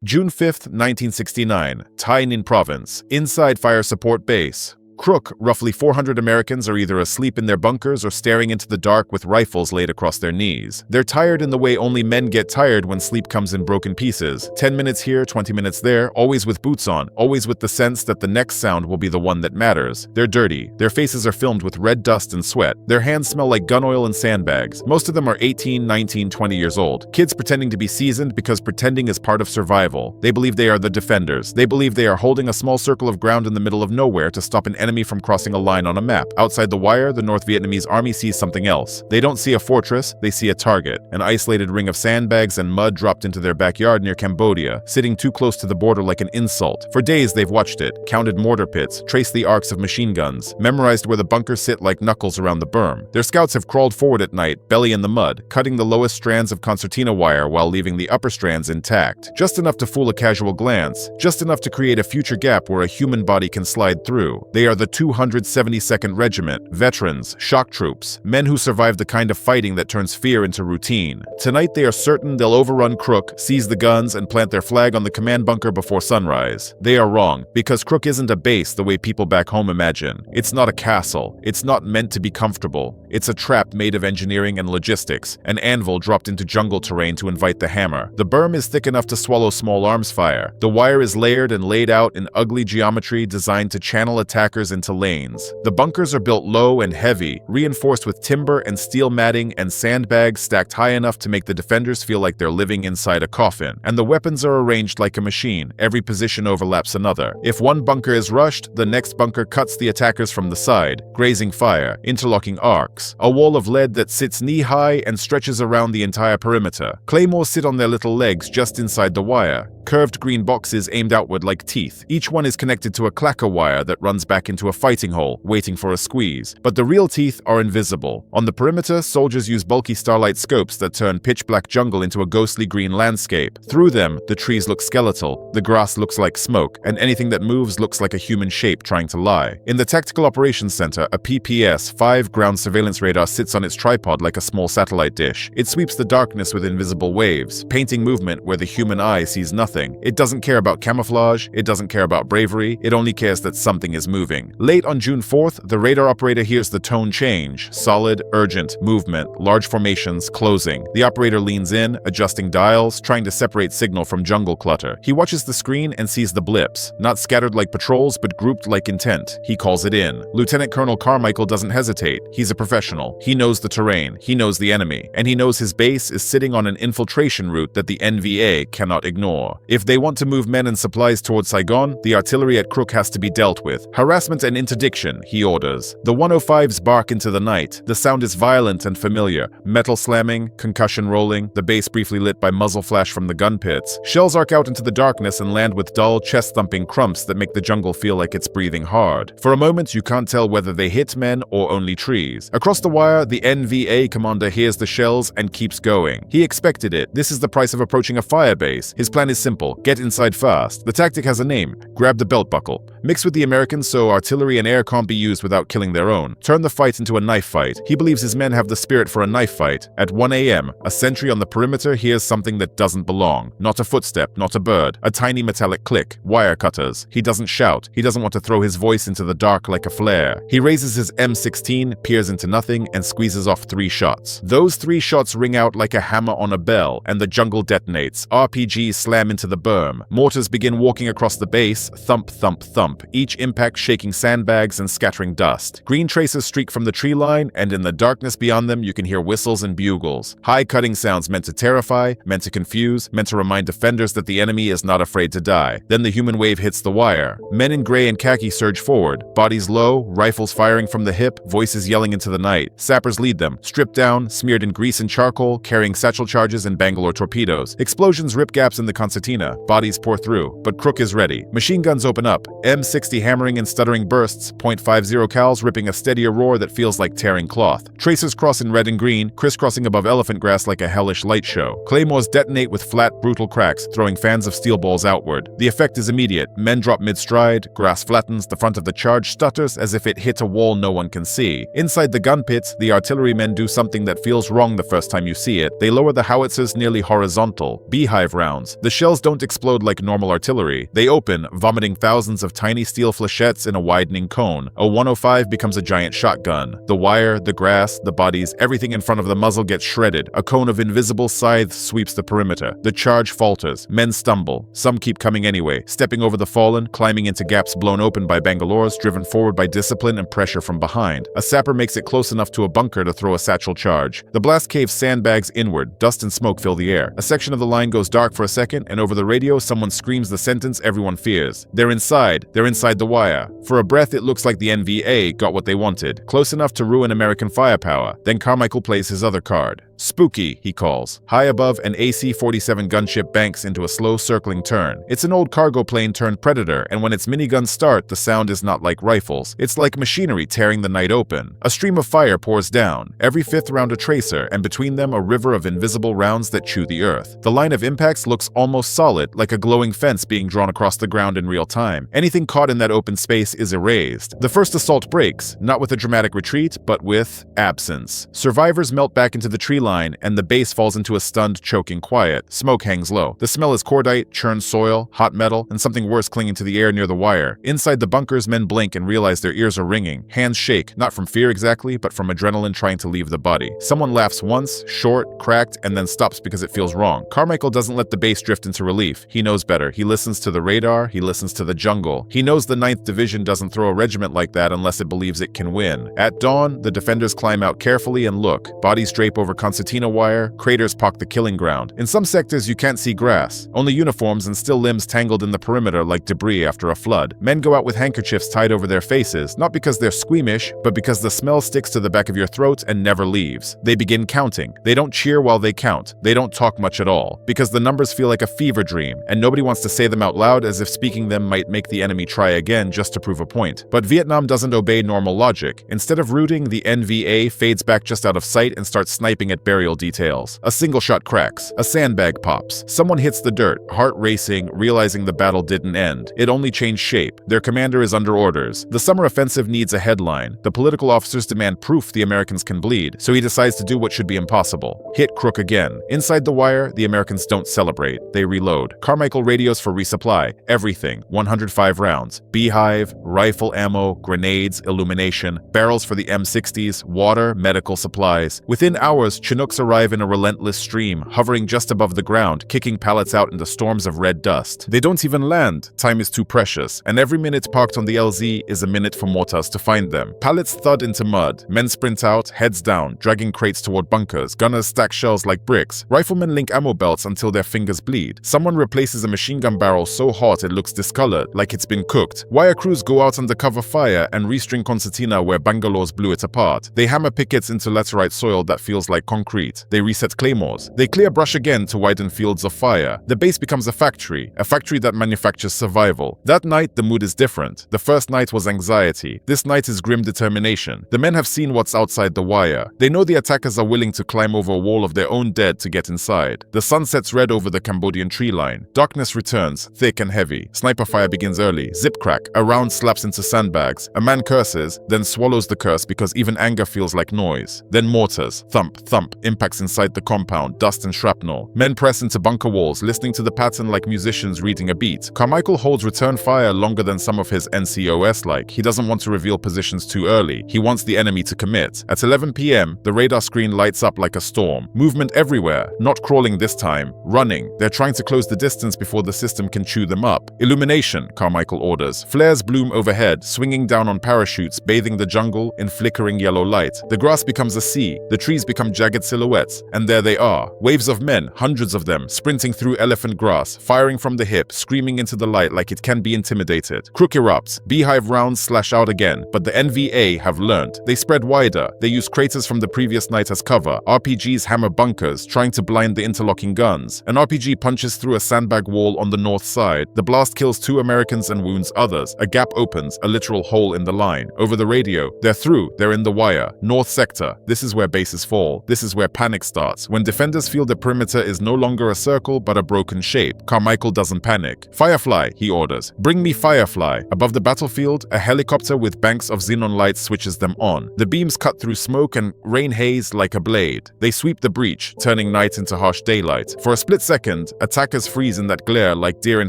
June 5, 1969, Ninh Province, inside Fire Support Base Crook. Roughly 400 Americans are either asleep in their bunkers or staring into the dark with rifles laid across their knees. They're tired in the way only men get tired when sleep comes in broken pieces. 10 minutes here, 20 minutes there, always with boots on, always with the sense that the next sound will be the one that matters. They're dirty. Their faces are filmed with red dust and sweat. Their hands smell like gun oil and sandbags. Most of them are 18, 19, 20 years old. Kids pretending to be seasoned because pretending is part of survival. They believe they are the defenders. They believe they are holding a small circle of ground in the middle of nowhere to stop an enemy from crossing a line on a map. Outside the wire, the North Vietnamese army sees something else. They don't see a fortress, they see a target, an isolated ring of sandbags and mud dropped into their backyard near Cambodia, sitting too close to the border like an insult. For days they've watched it, counted mortar pits, traced the arcs of machine guns, memorized where the bunkers sit like knuckles around the berm. Their scouts have crawled forward at night, belly in the mud, cutting the lowest strands of concertina wire while leaving the upper strands intact. Just enough to fool a casual glance, just enough to create a future gap where a human body can slide through. They are the 272nd Regiment, veterans, shock troops, men who survived the kind of fighting that turns fear into routine. Tonight they are certain they'll overrun Crook, seize the guns, and plant their flag on the command bunker before sunrise. They are wrong, because Crook isn't a base the way people back home imagine. It's not a castle. It's not meant to be comfortable. It's a trap made of engineering and logistics, an anvil dropped into jungle terrain to invite the hammer. The berm is thick enough to swallow small arms fire. The wire is layered and laid out in ugly geometry designed to channel attackers into lanes. The bunkers are built low and heavy, reinforced with timber and steel matting and sandbags stacked high enough to make the defenders feel like they're living inside a coffin. And the weapons are arranged like a machine. Every position overlaps another. If one bunker is rushed, the next bunker cuts the attackers from the side, grazing fire, interlocking arcs. A wall of lead that sits knee-high and stretches around the entire perimeter. Claymores sit on their little legs just inside the wire. Curved green boxes aimed outward like teeth. Each one is connected to a clacker wire that runs back into a fighting hole, waiting for a squeeze. But the real teeth are invisible. On the perimeter, soldiers use bulky Starlight scopes that turn pitch-black jungle into a ghostly green landscape. Through them, the trees look skeletal, the grass looks like smoke, and anything that moves looks like a human shape trying to lie. In the Tactical Operations Center, a PPS-5 ground surveillance radar sits on its tripod like a small satellite dish. It sweeps the darkness with invisible waves, painting movement where the human eye sees nothing. It doesn't care about camouflage, it doesn't care about bravery, it only cares that something is moving. Late on June 4th, the radar operator hears the tone change. Solid, urgent, movement, large formations, closing. The operator leans in, adjusting dials, trying to separate signal from jungle clutter. He watches the screen and sees the blips, not scattered like patrols, but grouped like intent. He calls it in. Lieutenant Colonel Carmichael doesn't hesitate. He's a professional. He knows the terrain, he knows the enemy, and he knows his base is sitting on an infiltration route that the NVA cannot ignore. If they want to move men and supplies towards Saigon, the artillery at Crook has to be dealt with. Harassment and interdiction, he orders. The 105s bark into the night. The sound is violent and familiar. Metal slamming, concussion rolling, the base briefly lit by muzzle flash from the gun pits. Shells arc out into the darkness and land with dull, chest-thumping crumps that make the jungle feel like it's breathing hard. For a moment, you can't tell whether they hit men or only trees. Across the wire, the NVA commander hears the shells and keeps going. He expected it. This is the price of approaching a fire base. His plan is simple. Get inside fast. The tactic has a name. Grab the belt buckle. Mix with the Americans so artillery and air can't be used without killing their own. Turn the fight into a knife fight. He believes his men have the spirit for a knife fight. At 1 a.m., a sentry on the perimeter hears something that doesn't belong. Not a footstep, not a bird. A tiny metallic click. Wire cutters. He doesn't shout. He doesn't want to throw his voice into the dark like a flare. He raises his M16, peers into nothing, and squeezes off 3 shots. Those 3 shots ring out like a hammer on a bell, and the jungle detonates. RPGs slam into the berm. Mortars begin walking across the base, thump, thump, thump, each impact shaking sandbags and scattering dust. Green tracers streak from the tree line, and in the darkness beyond them you can hear whistles and bugles. High cutting sounds meant to terrify, meant to confuse, meant to remind defenders that the enemy is not afraid to die. Then the human wave hits the wire. Men in gray and khaki surge forward, bodies low, rifles firing from the hip, voices yelling into the night. Sappers lead them, stripped down, smeared in grease and charcoal, carrying satchel charges and Bangalore torpedoes. Explosions rip gaps in the concertina. Bodies pour through, but Crook is ready. Machine guns open up, M60 hammering and stuttering firing bursts, .50 cals ripping a steadier roar that feels like tearing cloth. Tracers cross in red and green, crisscrossing above elephant grass like a hellish light show. Claymores detonate with flat, brutal cracks, throwing fans of steel balls outward. The effect is immediate. Men drop mid-stride, grass flattens, the front of the charge stutters as if it hit a wall no one can see. Inside the gun pits, the artillerymen do something that feels wrong the first time you see it. They lower the howitzers nearly horizontal. Beehive rounds. The shells don't explode like normal artillery. They open, vomiting thousands of tiny steel flechettes in a widening cone. A 105 becomes a giant shotgun. The wire, the grass, the bodies, everything in front of the muzzle gets shredded. A cone of invisible scythes sweeps the perimeter. The charge falters. Men stumble. Some keep coming anyway, stepping over the fallen, climbing into gaps blown open by Bangalores, driven forward by discipline and pressure from behind. A sapper makes it close enough to a bunker to throw a satchel charge. The blast caves sandbags inward. Dust and smoke fill the air. A section of the line goes dark for a second, and over the radio someone screams the sentence everyone fears. They're inside the wire. For a breath it looks like the NVA got what they wanted, close enough to ruin American firepower. Then Carmichael plays his other card. Spooky, he calls. High above, an AC-47 gunship banks into a slow circling turn. It's an old cargo plane turned Predator, and when its miniguns start, the sound is not like rifles. It's like machinery tearing the night open. A stream of fire pours down, every fifth round a tracer, and between them a river of invisible rounds that chew the earth. The line of impacts looks almost solid, like a glowing fence being drawn across the ground in real time. Anything caught in that open space is erased. The first assault breaks, not with a dramatic retreat, but with absence. Survivors melt back into the tree line, and the base falls into a stunned, choking quiet. Smoke hangs low. The smell is cordite, churned soil, hot metal, and something worse clinging to the air near the wire. Inside the bunkers, men blink and realize their ears are ringing. Hands shake, not from fear exactly, but from adrenaline trying to leave the body. Someone laughs once, short, cracked, and then stops because it feels wrong. Carmichael doesn't let the base drift into relief. He knows better. He listens to the radar, he listens to the jungle. He knows the 9th Division doesn't throw a regiment like that unless it believes it can win. At dawn, the defenders climb out carefully and look. Bodies drape over concertina wire, craters pock the killing ground. In some sectors you can't see grass, only uniforms and still limbs tangled in the perimeter like debris after a flood. Men go out with handkerchiefs tied over their faces, not because they're squeamish, but because the smell sticks to the back of your throat and never leaves. They begin counting. They don't cheer while they count. They don't talk much at all, because the numbers feel like a fever dream, and nobody wants to say them out loud as if speaking them might make the enemy try again just to prove a point. But Vietnam doesn't obey normal logic. Instead of rooting, the NVA fades back just out of sight and starts sniping at burial details. A single shot cracks. A sandbag pops. Someone hits the dirt, heart racing, realizing the battle didn't end. It only changed shape. Their commander is under orders. The summer offensive needs a headline. The political officers demand proof the Americans can bleed, so he decides to do what should be impossible. Hit Crook again. Inside the wire, the Americans don't celebrate. They reload. Carmichael radios for resupply. Everything. 105 rounds. Beehive, rifle ammo, grenades, illumination, barrels for the M60s, water, medical supplies. Within hours, Chinooks arrive in a relentless stream, hovering just above the ground, kicking pallets out into storms of red dust. They don't even land. Time is too precious, and every minute parked on the LZ is a minute for mortars to find them. Pallets thud into mud. Men sprint out, heads down, dragging crates toward bunkers. Gunners stack shells like bricks. Riflemen link ammo belts until their fingers bleed. Someone replaces a machine gun barrel so hot it looks discolored, like it's been cooked. Wire crews go out under cover fire and restring concertina where Bangalore's blew it apart. They hammer pickets into laterite soil that feels like concrete. They reset claymores. They clear brush again to widen fields of fire. The base becomes a factory that manufactures survival. That night, the mood is different. The first night was anxiety. This night is grim determination. The men have seen what's outside the wire. They know the attackers are willing to climb over a wall of their own dead to get inside. The sun sets red over the Cambodian tree line. Darkness returns, thick and heavy. Sniper fire begins early. Zip crack. A round slaps into sandbags. A man curses, then swallows the curse because even anger feels like noise. Then mortars. Thump, thump. Impacts inside the compound. Dust and shrapnel. Men press into bunker walls, listening to the pattern like musicians reading a beat. Carmichael holds return fire longer than some of his NCOS like. He doesn't want to reveal positions too early. He wants the enemy to commit. At 11 p.m., the radar screen lights up like a storm. Movement everywhere. Not crawling this time. Running. They're trying to close the distance before the system can chew them up. Illumination, Carmichael orders. Flares bloom overhead, swinging down on parachutes, bathing the jungle in flickering yellow light. The grass becomes a sea. The trees become jagged jagged silhouettes, and there they are. Waves of men, hundreds of them, sprinting through elephant grass, firing from the hip, screaming into the light like it can be intimidated. Crook erupts. Beehive rounds slash out again, but the NVA have learned. They spread wider. They use craters from the previous night as cover. RPGs hammer bunkers, trying to blind the interlocking guns. An RPG punches through a sandbag wall on the north side. The blast kills 2 Americans and wounds others. A gap opens, a literal hole in the line. Over the radio, they're through. They're in the wire. North sector. This is where bases fall. This is where panic starts. When defenders feel the perimeter is no longer a circle but a broken shape, Carmichael doesn't panic. Firefly, he orders. Bring me Firefly. Above the battlefield, a helicopter with banks of xenon lights switches them on. The beams cut through smoke and rain haze like a blade. They sweep the breach, turning night into harsh daylight. For a split second, attackers freeze in that glare like deer in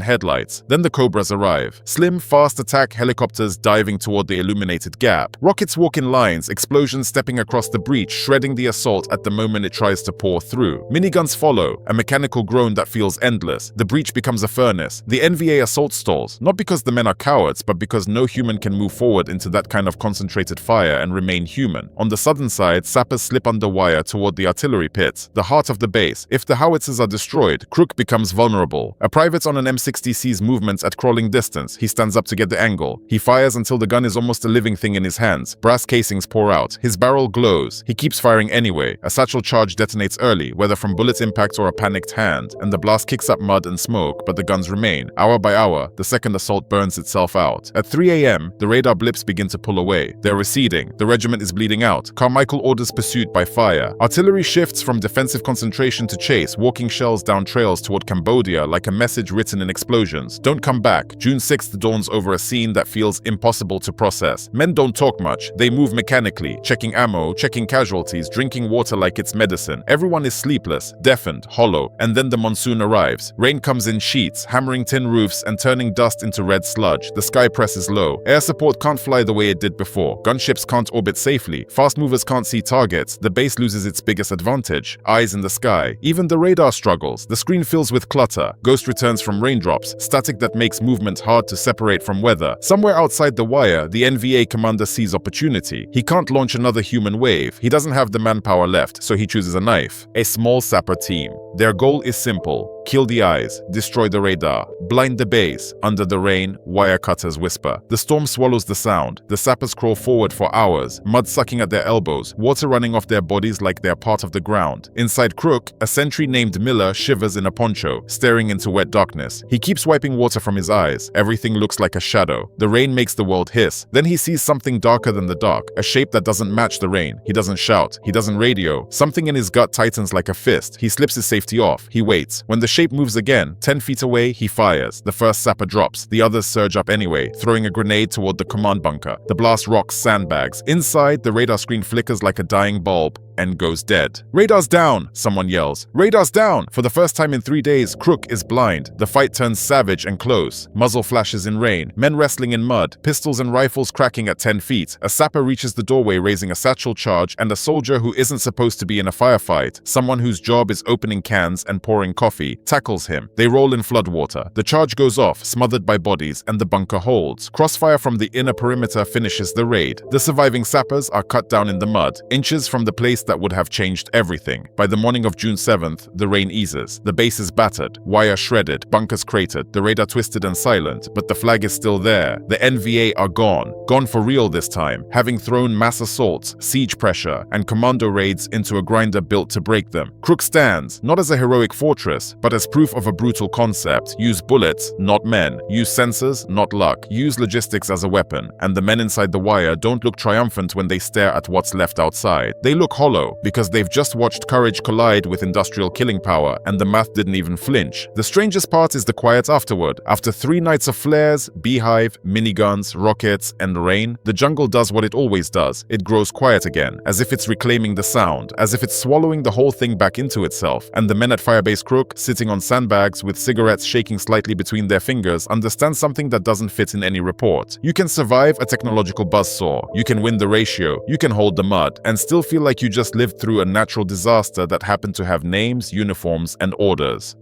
headlights. Then the Cobras arrive. Slim, fast attack helicopters diving toward the illuminated gap. Rockets walk in lines, explosions stepping across the breach, shredding the assault at the moment it tries to pour through. Miniguns follow, a mechanical groan that feels endless. The breach becomes a furnace. The NVA assault stalls, not because the men are cowards, but because no human can move forward into that kind of concentrated fire and remain human. On the southern side, sappers slip under wire toward the artillery pits, the heart of the base. If the howitzers are destroyed, Crook becomes vulnerable. A private on an M60 sees movements at crawling distance. He stands up to get the angle. He fires until the gun is almost a living thing in his hands. Brass casings pour out. His barrel glows. He keeps firing anyway. A satchel charge detonates early, whether from bullet impact or a panicked hand, and the blast kicks up mud and smoke, but the guns remain. Hour by hour, the second assault burns itself out. At 3 a.m., the radar blips begin to pull away. They're receding. The regiment is bleeding out. Carmichael orders pursuit by fire. Artillery shifts from defensive concentration to chase, walking shells down trails toward Cambodia like a message written in explosions. Don't come back. June 6th dawns over a scene that feels impossible to process. Men don't talk much. They move mechanically, checking ammo, checking casualties, drinking water like it's medicine. Everyone is sleepless, deafened, hollow. And then the monsoon arrives. Rain comes in sheets, hammering tin roofs and turning dust into red sludge. The sky presses low. Air support can't fly the way it did before. Gunships can't orbit safely. Fast movers can't see targets. The base loses its biggest advantage. Eyes in the sky. Even the radar struggles. The screen fills with clutter. Ghost returns from raindrops. Static that makes movement hard to separate from weather. Somewhere outside the wire, the NVA commander sees opportunity. He can't launch another human wave. He doesn't have the manpower left, so he chooses a knife. A small sapper team. Their goal is simple. Kill the eyes, destroy the radar, blind the base. Under the rain, wire cutters whisper. The storm swallows the sound. The sappers crawl forward for hours, mud sucking at their elbows, water running off their bodies like they're part of the ground. Inside Crook, a sentry named Miller shivers in a poncho, staring into wet darkness. He keeps wiping water from his eyes. Everything looks like a shadow. The rain makes the world hiss. Then he sees something darker than the dark, a shape that doesn't match the rain. He doesn't shout. He doesn't radio. Something in his gut tightens like a fist. He slips his safety off. He waits. When the shape moves again, 10 feet away, he fires. The first sapper drops. The others surge up anyway, throwing a grenade toward the command bunker. The blast rocks sandbags. Inside, the radar screen flickers like a dying bulb and goes dead. "Radar's down!" someone yells. "Radar's down!" For the first time in 3 days, Crook is blind. The fight turns savage and close. Muzzle flashes in rain. Men wrestling in mud. Pistols and rifles cracking at 10 feet. A sapper reaches the doorway raising a satchel charge, and a soldier who isn't supposed to be in a firefight, someone whose job is opening cans and pouring coffee, tackles him. They roll in floodwater. The charge goes off, smothered by bodies, and the bunker holds. Crossfire from the inner perimeter finishes the raid. The surviving sappers are cut down in the mud, inches from the place that would have changed everything. By the morning of June 7th, the rain eases. The base is battered, wire shredded, bunkers cratered, the radar twisted and silent, but the flag is still there. The NVA are gone. Gone for real this time, having thrown mass assaults, siege pressure, and commando raids into a grinder built to break them. Crook stands, not as a heroic fortress, but as proof of a brutal concept. Use bullets, not men. Use sensors, not luck. Use logistics as a weapon. And the men inside the wire don't look triumphant when they stare at what's left outside. They look hollow, because they've just watched courage collide with industrial killing power, and the math didn't even flinch. The strangest part is the quiet afterward. After 3 nights of flares, beehive, miniguns, rockets, and rain, the jungle does what it always does. It grows quiet again, as if it's reclaiming the sound, as if it's swallowing the whole thing back into itself. And the men at Firebase Crook, sitting on sandbags with cigarettes shaking slightly between their fingers, understand something that doesn't fit in any report. You can survive a technological buzzsaw, you can win the ratio, you can hold the mud, and still feel like you just lived through a natural disaster that happened to have names, uniforms, and orders.